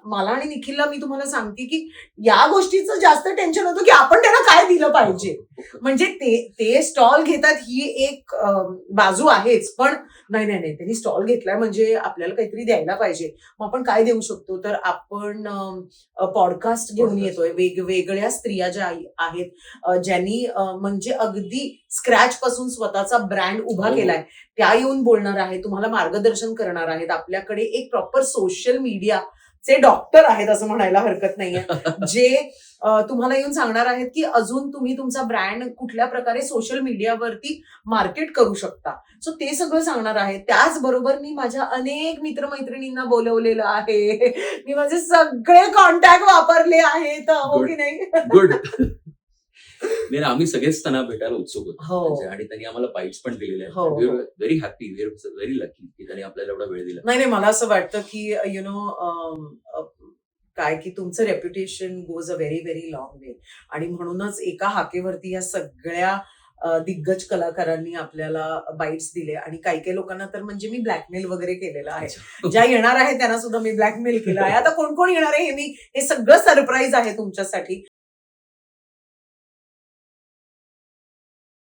मला आणि निखिलला मी तुम्हाला सांगते की या गोष्टीचं जास्त टेन्शन होतं की आपण त्यांना काय दिलं पाहिजे. म्हणजे ते स्टॉल घेतात ही एक बाजू आहेच, पण नाही त्यांनी स्टॉल घेतलाय म्हणजे आपल्याला काहीतरी द्यायला पाहिजे. मग आपण काय देऊ शकतो, तर आपण पॉडकास्ट घेऊन येतोय. वेगवेगळ्या स्त्रिया ज्या आहेत, ज्यांनी म्हणजे अगदी स्क्रॅच पासून स्वतःचा ब्रँड उभा केलाय, त्या येऊन बोलणार आहेत, तुम्हाला मार्गदर्शन करणार आहेत. आपल्याकडे एक प्रॉपर सोशल मीडियाचे डॉक्टर आहेत असं म्हणायला हरकत नाहीये, जे तुम्हाला येऊन सांगणार आहेत की अजून तुम्ही तुमचा ब्रँड कुठल्या प्रकारे सोशल मीडियावरती मार्केट करू शकता. सो ते सगळं सांगणार आहे. त्याचबरोबर मी माझ्या अनेक मित्रमैत्रिणींना बोलवलेलं आहे. मी माझे सगळे कॉन्टॅक्ट वापरले आहेत, हो की नाही? गुड. नाही, आम्ही सगळेच त्यांना भेटायला उत्सुक होतो. हो. म्हणजे आणि त्यांनी आम्हाला बाईट्स पण दिलेले आहेत. हो, वी हो. Are very happy, we are very lucky की त्यांनी आपल्याला एवढा वेळ दिला. नाही मला असं वाटतं की यु नो काय की तुमचं reputation goes a very very long वे. आणि म्हणूनच एका हाकेवरती या सगळ्या दिग्गज कलाकारांनी आपल्याला बाईट्स दिले. आणि काही लोकांना तर म्हणजे मी ब्लॅकमेल वगैरे केलेलं आहे. ज्या येणार आहेत त्यांना सुद्धा मी ब्लॅकमेल केलं आहे. आता कोण कोण येणार आहे हे सगळं सरप्राईज आहे तुमच्यासाठी.